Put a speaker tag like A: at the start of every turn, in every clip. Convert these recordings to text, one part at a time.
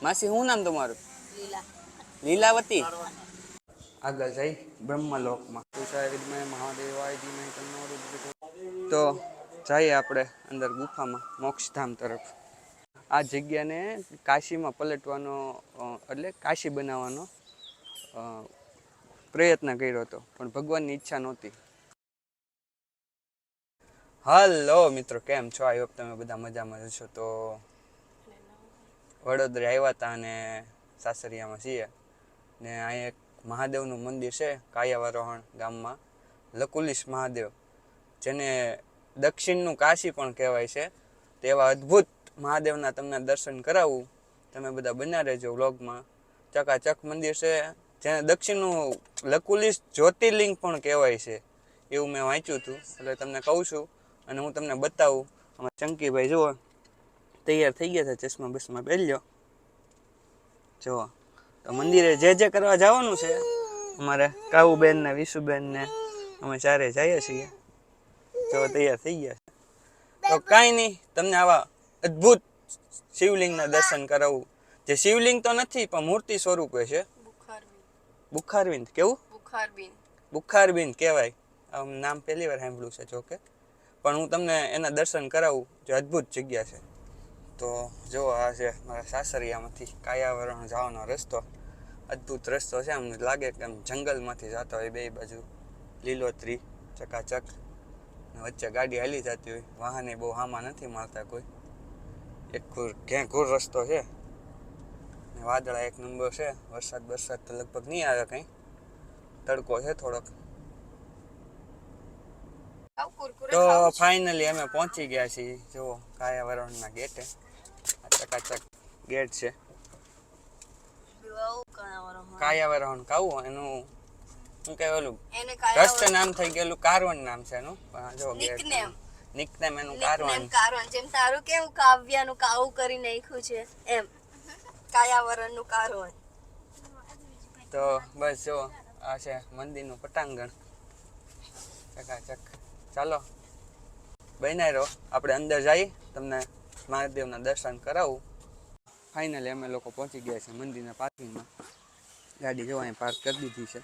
A: માસી શું નામ તમારું? લીલા. લીલાવતી. આગળ જઈ બ્રહ્મલોકમાં તો જઈએ આપણે અંદર ગુફામાં મોક્ષધામ તરફ. આ જગ્યાને કાશીમાં પલટવાનો એટલે કાશી બનાવવાનો પ્રયત્ન કર્યો હતો, પણ ભગવાનની ઈચ્છા નહોતી. હલો મિત્રો, કેમ છો? આઈ હોપ તમે બધા મજામાં છો. તો વડોદરા આવ્યા હતા અને સાસરિયામાં છીએ ને અહીં એક મહાદેવનું મંદિર છે કાયાવરોહણ ગામમાં, લકુલીશ મહાદેવ, જેને દક્ષિણનું કાશી પણ કહેવાય છે. તેવા અદ્ભુત મહાદેવના તમને દર્શન કરાવું. તમે બધા બન્યા રહેજો વ્લોગમાં. ચકાચક મંદિર છે, જેને દક્ષિણનું લકુલીશ જ્યોતિર્લિંગ પણ કહેવાય છે, એવું મેં વાંચ્યું હતું. એટલે તમને કહું છું અને હું તમને બતાવું. અમારા ચંકીભાઈ જુઓ તૈયાર થઈ ગયા છે, ચશ્મા બસમાં પહેર્યો. જુઓ તો મંદિરે જે કરવા જવાનું છે અમારે કાવુબેન ને વિશુબેન ને અમે ચારે જઈએ છીએ. જો તૈયાર થઈ ગયા છે. તો કાંઈ નહીં, તમને આવા અદ્ભુત શિવલિંગના દર્શન કરાવું. જે શિવલિંગ તો નથી પણ મૂર્તિ સ્વરૂપે છે. બુખારવિંદ. કેવું? બુખારવિંદ કહેવાય. નામ પહેલી વાર સાંભળ્યું છે જોકે, પણ હું તમને એના દર્શન કરાવું. જે અદ્ભુત જગ્યા છે. તો જો આ છે મારા સાસરિયામાંથી કાયાવરણ જવાનો રસ્તો. અદ્ભુત રસ્તો છે, અમને લાગે કે આમ જંગલમાંથી જતા હોય. બે બાજુ લીલોતરી ચકાચક, વચ્ચે ગાડી હાલી જતી હોય. વાહને બહુ હામાં નથી મારતા કોઈ. એક ઘેંઘૂર રસ્તો છે ને વાદળા એક નંબર છે. વરસાદ તો લગભગ નહીં આવે, કંઈ તડકો છે થોડોક. તો ફાઇનલી અમે પહોંચી ગયા છીએ. જુઓ કાયાવરણના ગેટે. ચકાચક ગેટ છે. કાયાવરણ કાવું એનું શું કહેવાલું ટ્રસ્ટ નામ થઈ ગયેલું કારવણ નામ છે એનું. જો ગેટ નિકનેમ એનું કારવણ.
B: જેમ તારું કેવું કાવ્યનું કાવું કરી નાખ્યું છે એમ કાયાવરણનું કારવણ.
A: તો બસ જો આ છે મંદિરનું પટાંગણ. ચકાચક. ચાલો બન્યા રહો, આપણે અંદર જઈ તમને મહાદેવના દર્શન કરાવું. ફાઇનલી અમે લોકો પહોંચી ગયા છે મંદિરના પાર્કિંગમાં. ગાડી જો અહીં પાર્ક કરી દીધી છે.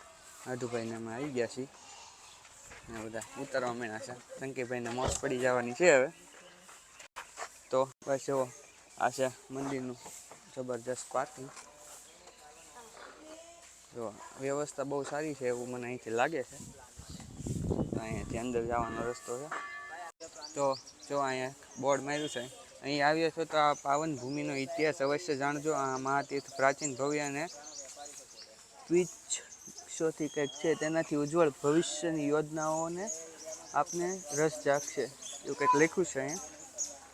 A: આધુભાઈને અમે આવી ગયા છીએ ને બધા ઉતરવા માંડ્યા છે. ચંકીભાઈને મોજ પડી જવાની છે હવે. તો બસ જો આ છે મંદિરનું જબરજસ્ત પાર્કિંગ. જો વ્યવસ્થા બહુ સારી છે એવું મને અહીંથી લાગે છે. અહીંયાથી અંદર જવાનો રસ્તો છે. તો જો અહીંયા બોર્ડ માર્યું છે. અહીં આવ્યા છો તો આ પાવન ભૂમિનો ઇતિહાસ અવશ્ય જાણજો. આ મહાતીર્થ પ્રાચીન ભવ્ય અને વિક્ષોથી કંઈક છે, તેનાથી ઉજ્જવળ ભવિષ્યની યોજનાઓને આપને રસ જાગશે, એવું કંઈક લખ્યું છે અહીંયા.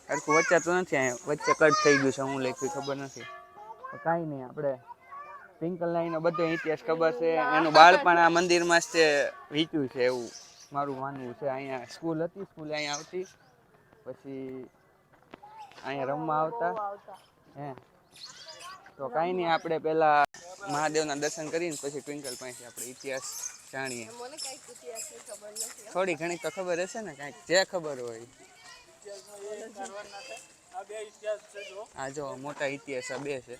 A: સરખું વચ્ચાતું નથી, અહીંયા વચ્ચે કટ થઈ ગયું છે. હું લખ્યું ખબર નથી. કાંઈ નહીં, આપણે પિંકલ નાઈનો બધો ઇતિહાસ ખબર છે. એનું બાળપણ આ મંદિરમાં જ તે વીત્યું છે એવું મારું માનવું છે. અહીંયા સ્કૂલ હતી, સ્કૂલ અહીંયા આવતી, પછી અહીંયા રમવા આવતા હે. તો કાંઈ નહીં, આપણે પહેલાં મહાદેવના દર્શન કરીને પછી ટ્વિંકલ પાસેથી આપણે ઇતિહાસ જાણીએ. થોડી ઘણી તો ખબર હશે ને, કાંઈક જે ખબર હોય. આ જો મોટા ઇતિહાસ આ બે છે,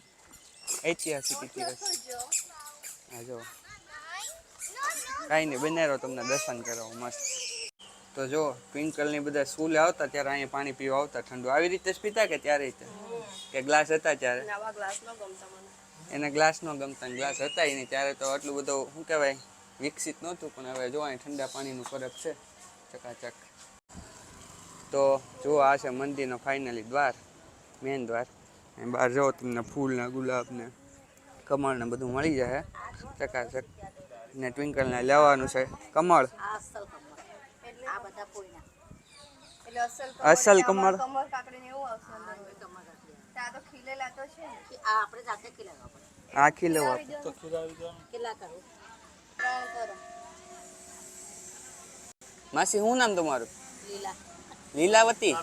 A: ઐતિહાસિક ઇતિહાસ. હા જો કાંઈ નહીં, બનાવ્યો તમને દર્શન કરાવો મસ્ત. તો જો ટ્વિંકલની બધા સ્કૂલે આવતા ત્યારે અહીંયા પાણી પીવા આવતા ઠંડુ. આવી રીતે જ પીતા કે ત્યારે કે ગ્લાસ હતા ત્યારે? એને ગ્લાસ ન ગમતા, ગ્લાસ હતા નહીં ત્યારે. તો આટલું બધું શું કહેવાય વિકસિત નહોતું, પણ હવે જો અહીં ઠંડા પાણીનું ફરક છે ચકાચક. તો જો આ છે મંદિરનો ફાઇનલી દ્વાર, મેન દ્વાર. અહીં બહાર જાઓ તમને ફૂલના ગુલાબને કમળને બધું મળી જાય ચકાચક. ને ટ્વિંકલને લેવાનું છે કમળ, અસલ કમળ. આ ખીલેવા માસી શું નામ તમારું? લીલાવતી.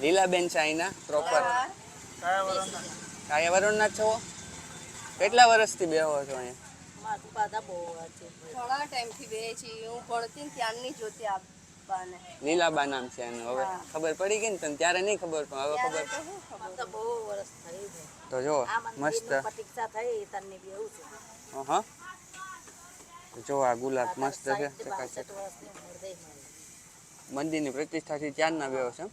A: લીલાબેન છે અહીંના પ્રોપર કાયાવરણના છો? કેટલા વર્ષથી બેહો છો અહીંયા?
B: ઘણા ટાઈમથી બે છીએ. હું ભણતી ત્યારની જોતી આપ લીલાબાને.
A: લીલાબા નામ છે એનું. હવે
B: હા.
A: ખબર પડી ગઈ ને તને, ત્યારે નહીં ખબર પણ હવે
B: ત્યારે
A: ખબર.
B: તો શું ખબર.
C: તો બહુ વર્ષ થઈ છે.
A: તો જો
C: આ
A: મસ્ત.
C: મંદિરની પ્રતીક્ષા થઈ તને બી એવું છે.
A: હા તો જો આ ગુલાબ
C: આ
A: મસ્ત છે
C: 60
A: ચકાચક.
C: 62 વર્ષની ઉંમર થઈ મારી.
A: મંદિરની પ્રતિષ્ઠાથી ત્યારના બેવો છે.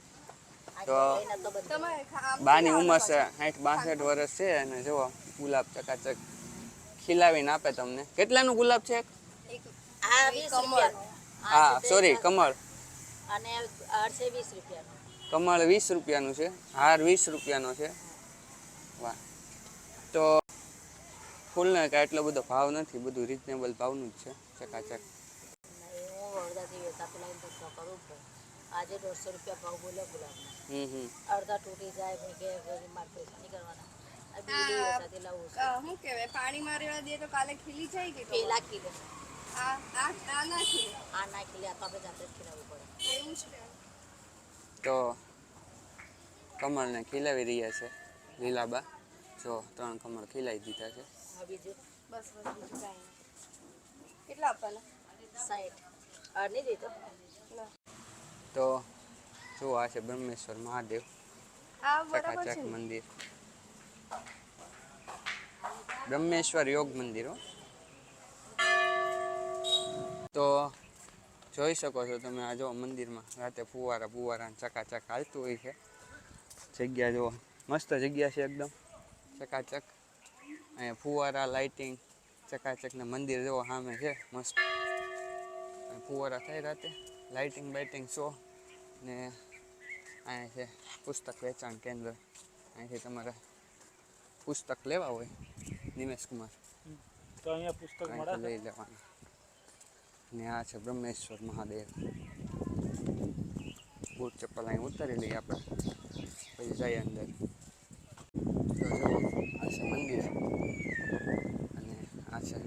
C: આ
A: તો
C: લઈને તો બધું.
B: તમે
A: બાની ઉંમર છે 60 62 વર્ષ છે અને જુઓ ગુલાબ ચકાચક ખીલાવીને આપે તમને. કેટલાનું ગુલાબ છે?
C: આ 20 રૂપિયાનું.
A: હા સોરી, કમળ.
C: અને હાર છે 20 રૂપિયાનો.
A: કમળ 20 રૂપિયાનું છે, હાર 20 રૂપિયાનો છે. વાહ. તો ફૂલને કાંઈ એટલો બધો ભાવ નથી, બધું રિઝનેબલ ભાવનું જ છે ચકાચક.
C: હું વડોદરાથી વેચાતું લઈને તો કરું પણ આજે 150 રૂપિયા ભાવ બોલ્યો ગુલાબનો.
A: હમ.
C: અડધા તૂટી જાય મેં કે મારે પૈસા નહીં કરવાના. આ બીડી વેચાતી લાવું છું.
B: શું કહેવાય, પાણીમાં રેવા દે તો કાલે ખીલી જાય કે
C: પેલા ખીલે
B: આ ના ખીલે.
C: આ ના ખીલે આ તો આપણે જાતે જ ખીલાવવું પડે.
B: એવું છે.
A: તો કમળને ખીલાવી રહ્યા છે લીલાબા. જો 3 કમળ ખીલાવી દીધા છે.
C: હા બીજું
B: બસ બીજું કાંઈ નહીં. કેટલા આપવાના?
C: 60 આ નહીં દીધો.
B: ના.
A: તો જો આ છે બ્રહ્મેશ્વર મહાદેવ
B: આ બરાબર
A: ચકાચક
B: છે ને?
A: મંદિર. બ્રહ્મેશ્વર યોગ મંદિર હો. તો જોઈ શકો છો તમે આ જો મંદિરમાં રાતે ફુવારા ચકાચક હાલતું હોય છે. જગ્યા જો મસ્ત જગ્યા છે એકદમ ચકાચક. અહીંયા ફુવારા લાઇટિંગ ચકાચક ને મંદિર જેવો સામે છે મસ્ત. ફુવારા થાય રાતે, લાઇટિંગ બાઇટિંગ શો. ને અહીંયા છે પુસ્તક વેચાણ કેન્દ્ર. અહીંથી તમારે પુસ્તક લેવા હોય નિમેશ કુમાર
D: તો અહીંયા પુસ્તક મળે
A: અહીંથી લઈ લેવાનું. ને આ છે બ્રહ્મેશ્વર મહાદેવ. બૂટ ચપ્પલ અહીં ઉતારી લઈએ આપણે, પછી જઈએ અંદર. તો જો આ છે મંદિર અને આ છે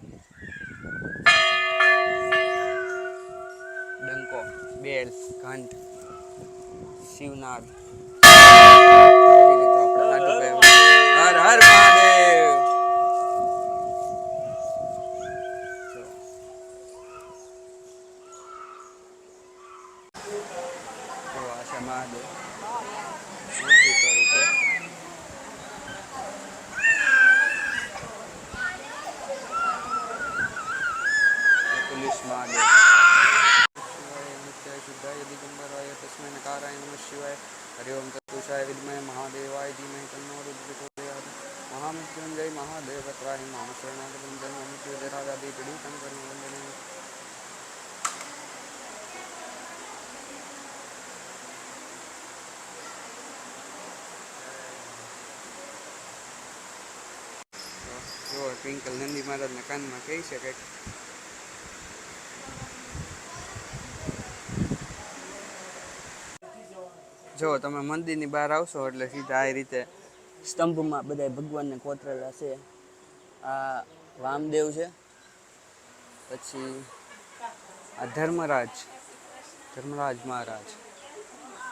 A: ડંકો, બેલ, ઘંટ, શિવનાદ. હર હર મહાદેવ. તો આ છે મહાદેવ મૂર્તિ સ્વરૂપે. પોલીસ મહાદેવ. શિવાય નિત્યાય શુદ્ધાય દિગંબરાય તસ્मै નકારાય નમઃ શિવાય. હરિ ઓમ તત્પુરુષાય વિદ્મહે મહાદેવાય ધીમહિ તન્નો રૂદ્ર પ્રચોદયાत्. મહામૃત્યુંજય મહાદેવ ત્રાહિ મામ શરણાગतं જન્મ મૃત્યુજરાવ્યાધિ પીડિतं કર્મ વંદને. જો ટ્વિંકલ નંદી મહારાજના કાનમાં કહી છે કંઈક. જો તમે મંદિરની બહાર આવશો એટલે સીધા આ રીતે સ્તંભમાં બધા ભગવાનને કોતરેલા છે. આ વામદેવ છે, પછી આ ધર્મરાજ મહારાજ.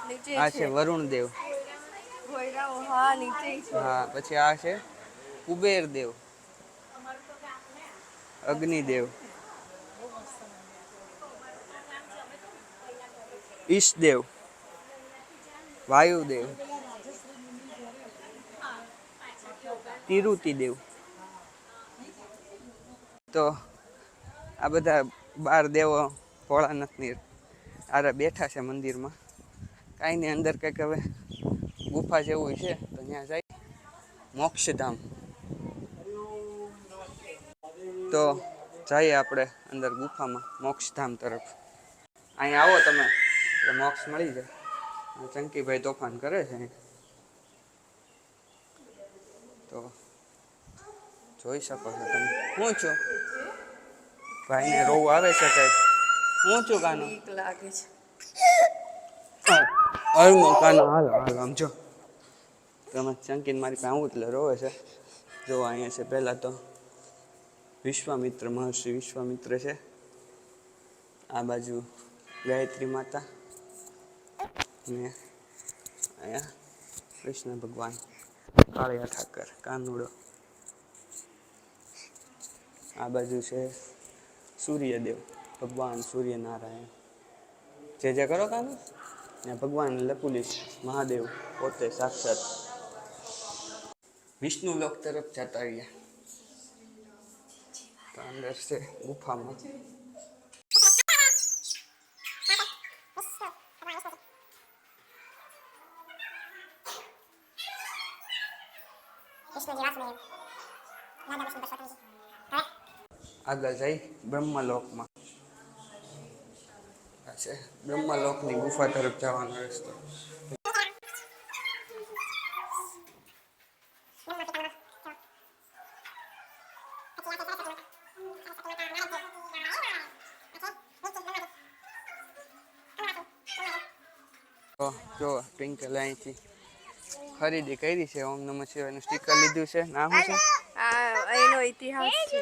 B: નીચે
A: આ છે વરુણદેવ.
B: ભોયરાઓ, હા નીચે છે.
A: હા પછી આ છે કુબેરદેવ, અગ્નિદેવ, ઈશદેવ, વાયુદેવ, તિરુતિદેવ. તો આ બધા 12 દેવો ભોળાનાથની આરે બેઠા છે મંદિરમાં. કાંઈ નહીં, અંદર કંઈક હવે ગુફા જેવું છે તો ત્યાં જાય મોક્ષધામ. તો જઈએ આપણે અંદર ગુફામાં મોક્ષધામ તરફ. અહીં આવો તમે એટલે મોક્ષ મળી જાય. ચંકીભાઈ તોફાન કરે છે અહીં. તો જોઈ શકો છો તમે. હું છું ભાઈને રોવું આવે છે કંઈક. હું છું કાનો.
B: બીક લાગે છે.
A: કાનો હાલો આમ જો તમે ચંકીને મારી પાસે આવું એટલે રોવે છે. જો અહીંયા છે પહેલાં તો વિશ્વામિત્ર, મહર્ષિ વિશ્વામિત્ર છે. આ બાજુ ગાયત્રી માતા ને અહીંયા કૃષ્ણ ભગવાન, કાળિયા ઠાકર, કાનુડો. આ બાજુ છે સૂર્યદેવ ભગવાન સૂર્યનારાયણ, જે કરો કામ ને ભગવાન લકુલીશ મહાદેવ પોતે સાક્ષાત વિષ્ણુ લોક તરફ જતા રહ્યા. તો અંદર છે ગુફામાં. આગળ જઈ બ્રહ્મલોકમાં. આ છે બ્રહ્મલોકની ગુફા તરફ જવાનો રસ્તો. તો જો ટ્વિંકલ અહીંથી ખરીદી કરી છે. ઓમ નમઃ શિવાયનું સ્ટીકર લીધું છે. નામ શું છે?
B: આ એનો ઇતિહાસ છે.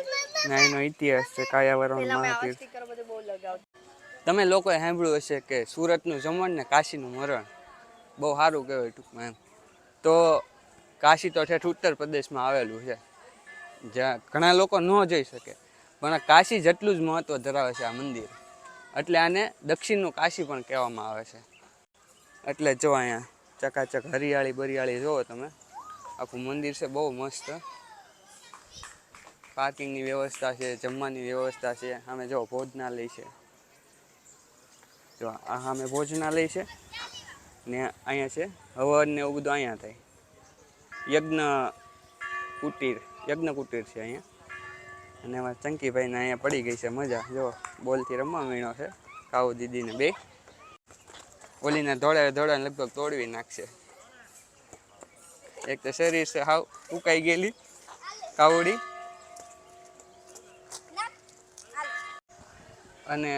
A: ના, એનો ઇતિહાસ છે કાયાવરણ
B: પેલા મેં આવા
A: મહાતીર્થ.
B: સ્ટીકર બધું બહુ લગાવતી.
A: તમે લોકોએ સાંભળ્યું હશે કે સુરતનું જમણ ને કાશીનું મરણ બહુ સારું કહેવાય ટૂંકમાં એમ. તો કાશી તો ઠેઠ ઉત્તર પ્રદેશમાં આવેલું છે, જ્યાં ઘણા લોકો ન જઈ શકે, પણ કાશી જેટલું જ મહત્ત્વ ધરાવે છે આ મંદિર. એટલે આને દક્ષિણનું કાશી પણ કહેવામાં આવે છે. એટલે જો અહીંયા ચકાચક હરિયાળી બરિયાળી જુઓ તમે. આખું મંદિર છે બહુ મસ્ત. પાર્કિંગની વ્યવસ્થા છે, જમવાની વ્યવસ્થા છે. સામે જો ભોજનાલય છે. જો આ સામે ભોજનાલય છે ને અહીંયા છે હવન ને એવું બધું અહીંયા થાય. યજ્ઞ કુટીર છે અહીંયા. અને એમાં ચંકીભાઈને અહીંયા પડી ગઈ છે મજા. જો બોલથી રમવા મીણો છે કાઉ દીદીને બે. ઓલીને દોડે લગભગ તોડવી નાખશે. એક તો શરીર છે હાવ ઉકાઈ ગયેલી કાવડી. અને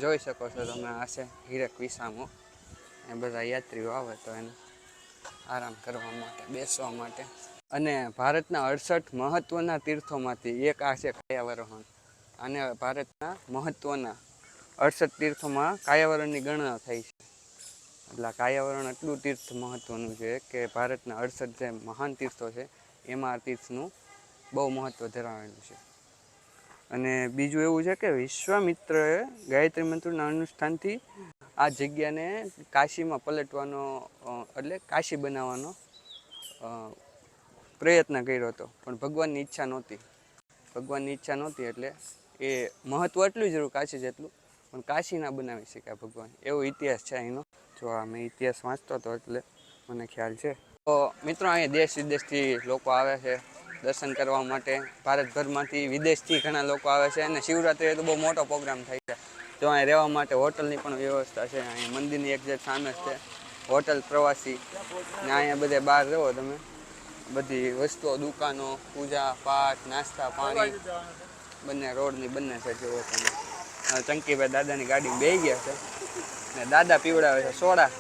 A: જોઈ શકો છો તમે આ છે હીરક વિસામો. એ બધા યાત્રીઓ આવે તો એને આરામ કરવા માટે, બેસવા માટે. અને ભારતના 68 મહત્વના તીર્થોમાંથી એક આ છે કાયાવરોહણ. આને ભારતના મહત્વના 68 તીર્થોમાં કાયાવરણની ગણના થઈ છે. એટલે કાયાવરણ એટલું તીર્થ મહત્વનું છે કે ભારતના 68 જે મહાન તીર્થો છે એમાં આ તીર્થનું બહુ મહત્વ ધરાવેલું છે. અને બીજું એવું છે કે વિશ્વામિત્રએ ગાયત્રી મંત્રના અનુષ્ઠાનથી આ જગ્યાને કાશીમાં પલટવાનો એટલે કાશી બનાવવાનો પ્રયત્ન કર્યો હતો, પણ ભગવાનની ઈચ્છા નહોતી. એટલે એ મહત્વ એટલું જ રહ્યું કાશી જેટલું, પણ કાશી ના બનાવી શક્યા ભગવાન. એવો ઇતિહાસ છે અહીંનો. જો આ મેં ઇતિહાસ વાંચતો હતો એટલે મને ખ્યાલ છે. તો મિત્રો અહીંયા દેશ વિદેશથી લોકો આવે છે દર્શન કરવા માટે. ભારતભરમાંથી વિદેશથી ઘણા લોકો આવે છે. અને શિવરાત્રિએ તો બહુ મોટો પ્રોગ્રામ થાય છે. તો અહીં રહેવા માટે હોટલની પણ વ્યવસ્થા છે. અહીં મંદિરની એક્ઝેક્ટ સામે જ છે હોટલ પ્રવાસી. ને અહીંયા બધે બહાર રહો તમે, બધી વસ્તુઓ, દુકાનો, પૂજા પાઠ, નાસ્તા પાણી બંને રોડની બંને છે. જુઓ તમે ચંકીભાઈ દાદાની ગાડીમાં બેસી ગયા છે ને દાદા પીવડાવે છે સોડા.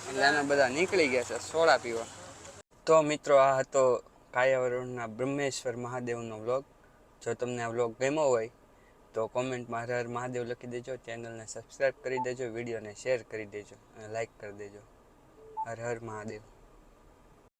A: એટલે અમે બધા નીકળી ગયા છે સોડા પીવા. તો મિત્રો આ હતો કાયાવરણના બ્રહ્મેશ્વર મહાદેવનો વ્લોગ. જો તમને આ વ્લોગ ગમ્યો હોય તો કોમેન્ટમાં હર હર મહાદેવ લખી દેજો. ચેનલને સબસ્ક્રાઈબ કરી દેજો, વિડીયોને શેર કરી દેજો અને લાઈક કરી દેજો. હર હર મહાદેવ.